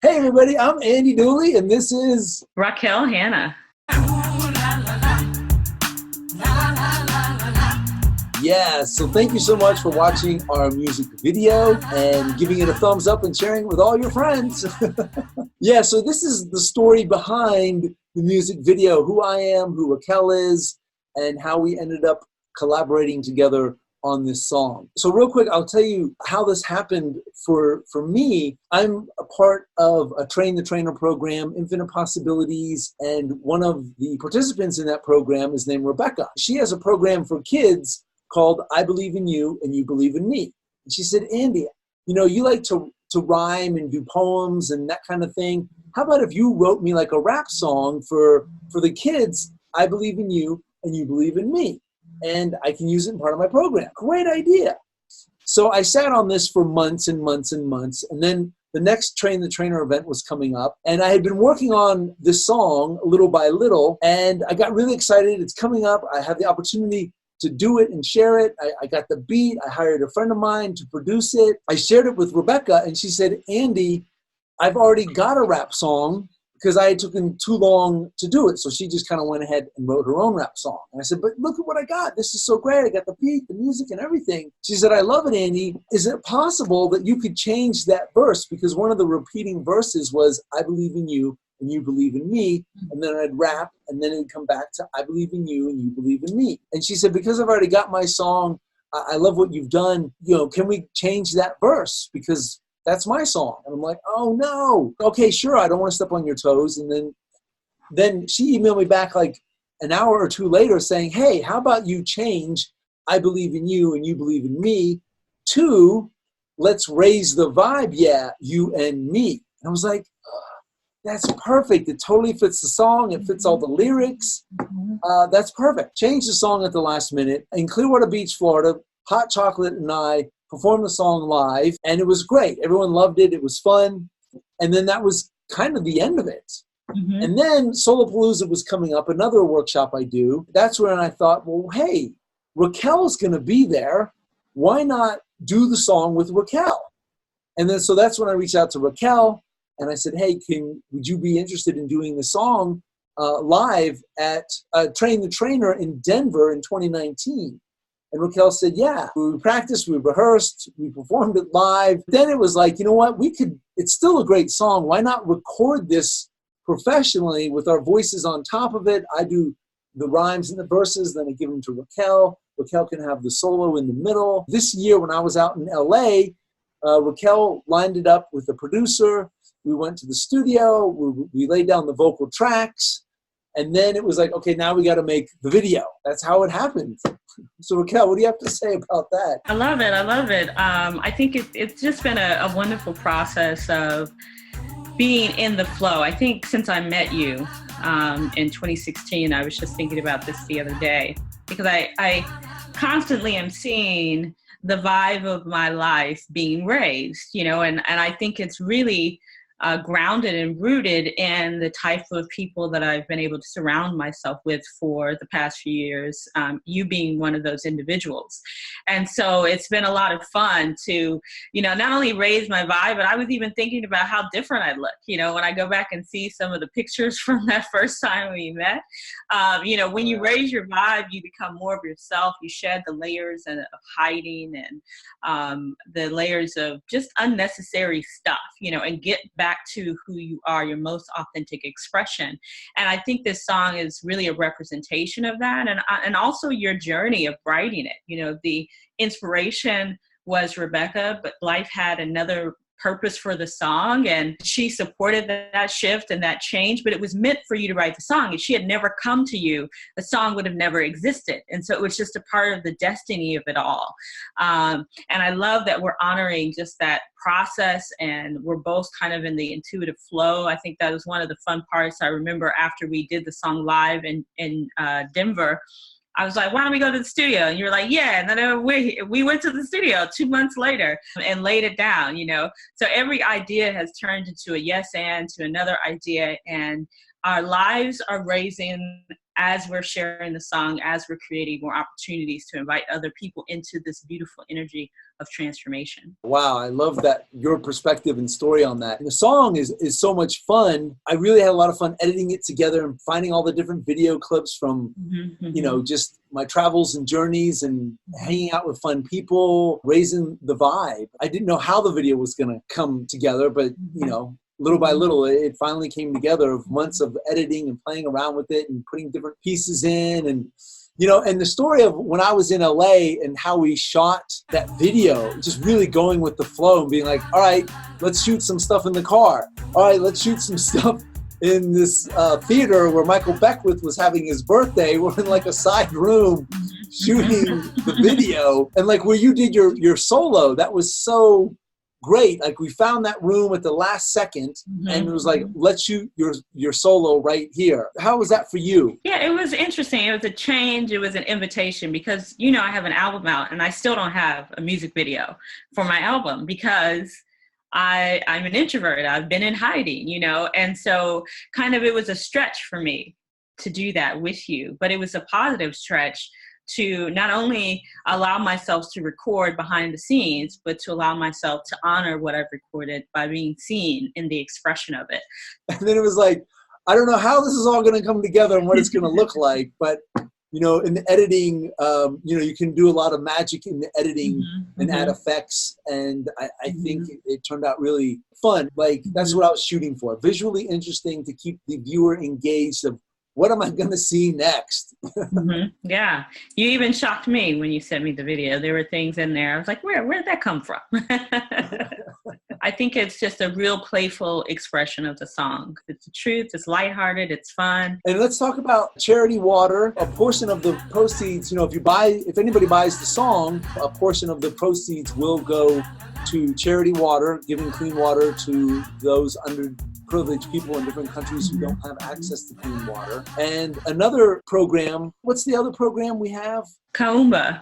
Hey everybody, I'm Andy Dooley and this is Raquel Hannah. so thank you so much for watching our music video and giving it a thumbs up and sharing it with all your friends. So this is the story behind the music video, who I am, who Raquel is, and how we ended up collaborating together on this song. So real quick, I'll tell you how this happened for me. I'm a part of a Train the Trainer program, Infinite Possibilities, and one of the participants in that program is named Rebecca. She has a program for kids called I Believe in You and You Believe in Me. And she said, Andy, you like to rhyme and do poems and that kind of thing. How about if you wrote me like a rap song for the kids, I Believe in You and You Believe in Me? And I can use it in part of my program. Great idea. So I sat on this for months and months and months. And then the next Train the Trainer event was coming up. And I had been working on this song little by little. And I got really excited. It's coming up. I have the opportunity to do it and share it. I got the beat. I hired a friend of mine to produce it. I shared it with Rebecca. And she said, Andy, I've already got a rap song, because I had taken too long to do it. So she just kind of went ahead and wrote her own rap song. And I said, but look at what I got. This is so great. I got the beat, the music, and everything. She said, I love it, Andy. Is it possible that you could change that verse? Because one of the repeating verses was, I believe in you and you believe in me. And then I'd rap, and then it'd come back to, I believe in you and you believe in me. And she said, because I've already got my song, I love what you've done. Can we change that verse? Because that's my song. And I'm like, oh no. Okay, sure, I don't want to step on your toes. And then she emailed me back like an hour or two later saying, hey, how about you change I believe in you and you believe in me to let's raise the vibe, yeah, you and me. And I was like, oh, that's perfect. It totally fits the song. It fits all the lyrics. That's perfect. Changed the song at the last minute. In Clearwater Beach, Florida, Hot Chocolate and I performed the song live, and it was great. Everyone loved it. It was fun. And then that was kind of the end of it. Mm-hmm. And then Solopalooza was coming up, another workshop I do. That's when I thought, well, hey, Raquel's going to be there. Why not do the song with Raquel? And then so that's when I reached out to Raquel, and I said, hey, would you be interested in doing the song live at Train the Trainer in Denver in 2019? And Raquel said, yeah. We practiced, we rehearsed, we performed it live. Then it was like, you know what, it's still a great song. Why not record this professionally with our voices on top of it? I do the rhymes and the verses, then I give them to Raquel. Raquel can have the solo in the middle. This year when I was out in LA, Raquel lined it up with the producer. We went to the studio, we laid down the vocal tracks. And then it was like, okay, now we got to make the video. That's how it happened. So Raquel, what do you have to say about that? I love it. I think it's just been a wonderful process of being in the flow. I think since I met you in 2016, I was just thinking about this the other day, because I constantly am seeing the vibe of my life being raised, and I think it's really grounded and rooted in the type of people that I've been able to surround myself with for the past few years, you being one of those individuals. And so it's been a lot of fun to, not only raise my vibe, but I was even thinking about how different I look, when I go back and see some of the pictures from that first time we met. When you raise your vibe, you become more of yourself. You shed the layers of hiding and the layers of just unnecessary stuff, and get back to who you are, your most authentic expression. And I think this song is really a representation of that, and also your journey of writing it. The inspiration was Rebecca, but life had another purpose for the song, and she supported that shift and that change, but it was meant for you to write the song. If she had never come to you, the song would have never existed. And so it was just a part of the destiny of it all. And I love that we're honoring just that process, and we're both kind of in the intuitive flow. I think that was one of the fun parts. I remember after we did the song live in Denver, I was like, why don't we go to the studio? And you're like, yeah. And then we went to the studio 2 months later and laid it down, So every idea has turned into a yes and to another idea. And our lives are raising as we're sharing the song, as we're creating more opportunities to invite other people into this beautiful energy of transformation. Wow, I love that, your perspective and story on that. And the song is so much fun. I really had a lot of fun editing it together and finding all the different video clips from, you know, just my travels and journeys and hanging out with fun people, raising the vibe. I didn't know how the video was going to come together, but, you know, little by little, it finally came together of months of editing and playing around with it and putting different pieces in. And you know, and the story of when I was in LA and how we shot that video, just really going with the flow and being like, all right, let's shoot some stuff in the car. All right, let's shoot some stuff in this theater where Michael Beckwith was having his birthday. We're in like a side room shooting the video. And like where you did your solo, that was so great. Like we found that room at the last second and it was like, let's shoot your solo right here. How was that for you? Yeah, it was interesting. It was a change. It was an invitation because, you know, I have an album out and I still don't have a music video for my album because I'm an introvert. I've been in hiding, you know, and so kind of it was a stretch for me to do that with you, but it was a positive stretch to not only allow myself to record behind the scenes, but to allow myself to honor what I've recorded by being seen in the expression of it. And then it was like, I don't know how this is all going to come together and what it's going to look like, but you know, in the editing, you know, you can do a lot of magic in the editing and add effects. And I think it turned out really fun. Like that's what I was shooting for. Visually interesting to keep the viewer engaged of what am I going to see next? Yeah. You even shocked me when you sent me the video. There were things in there. I was like, where did that come from? I think it's just a real playful expression of the song. It's the truth. It's lighthearted. It's fun. And let's talk about Charity Water. A portion of the proceeds, you know, if anybody buys the song, a portion of the proceeds will go to Charity Water, giving clean water to those underprivileged people in different countries who don't have access to clean water. And another program, what's the other program we have? Kaumba,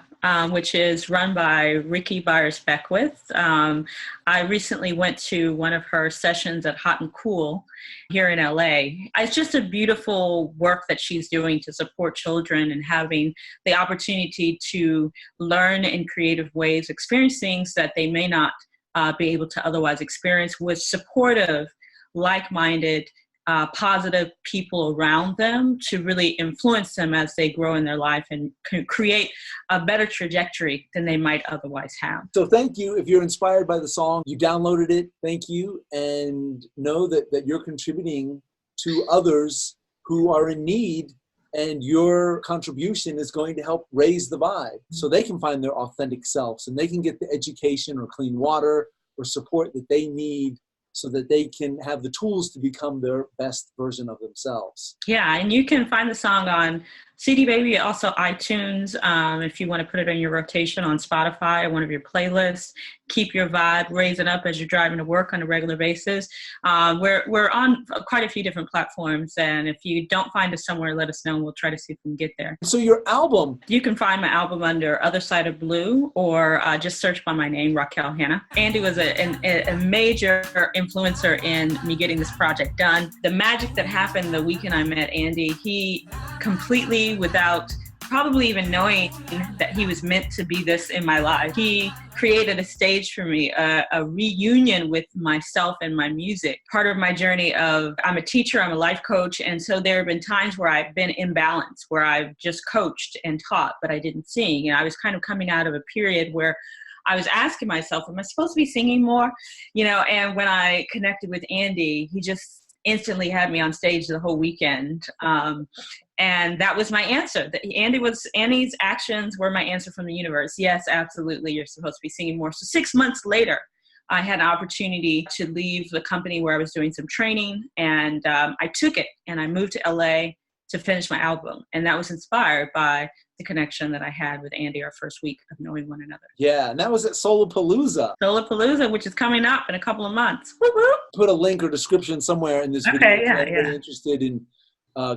which is run by Ricky Byers-Beckwith. I recently went to one of her sessions at Hot and Cool here in LA. It's just a beautiful work that she's doing to support children and having the opportunity to learn in creative ways, experience things that they may not be able to otherwise experience with supportive, like-minded, positive people around them to really influence them as they grow in their life and create a better trajectory than they might otherwise have. So thank you. If you're inspired by the song, you downloaded it, thank you. And know that you're contributing to others who are in need, and your contribution is going to help raise the vibe so they can find their authentic selves and they can get the education or clean water or support that they need so that they can have the tools to become their best version of themselves. Yeah, and you can find the song on CD Baby, also iTunes, if you want to put it in your rotation on Spotify or one of your playlists. Keep your vibe, raise it up as you're driving to work on a regular basis. We're on quite a few different platforms, and if you don't find us somewhere, let us know and we'll try to see if we can get there. So your album? You can find my album under Other Side of Blue or just search by my name, Rakale Hannah. Andy was a major influencer in me getting this project done. The magic that happened the weekend I met Andy, he completely, without probably even knowing that he was meant to be this in my life, he created a stage for me, a reunion with myself and my music. Part of my journey of, I'm a teacher, I'm a life coach, and so there have been times where I've been imbalanced, where I've just coached and taught, but I didn't sing. And I was kind of coming out of a period where I was asking myself, am I supposed to be singing more? You know, and when I connected with Andy, he just instantly had me on stage the whole weekend. And that was my answer. Andy's actions were my answer from the universe. Yes, absolutely, you're supposed to be singing more. So 6 months later, I had an opportunity to leave the company where I was doing some training, and I took it and I moved to LA to finish my album. And that was inspired by the connection that I had with Andy our first week of knowing one another. Yeah, and that was at Solapalooza. Solapalooza, which is coming up in a couple of months. Woo-hoo! Put a link or description somewhere in this video. Okay, yeah. If you're interested in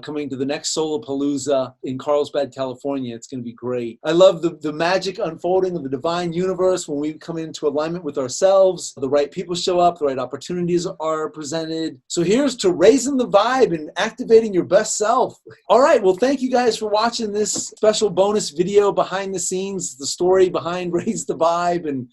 coming to the next Solapalooza in Carlsbad, California. It's going to be great. I love the magic unfolding of the divine universe when we come into alignment with ourselves. The right people show up, the right opportunities are presented. So here's to raising the vibe and activating your best self. All right, well, thank you guys for watching this special bonus video behind the scenes, the story behind Raise the Vibe and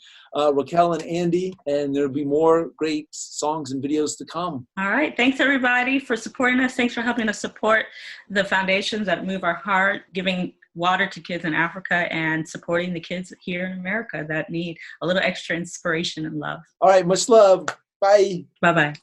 Raquel and Andy, and there'll be more great songs and videos to come. All right. Thanks, everybody, for supporting us. Thanks for helping us support the foundations that move our heart, giving water to kids in Africa and supporting the kids here in America that need a little extra inspiration and love. All right. Much love. Bye. Bye-bye.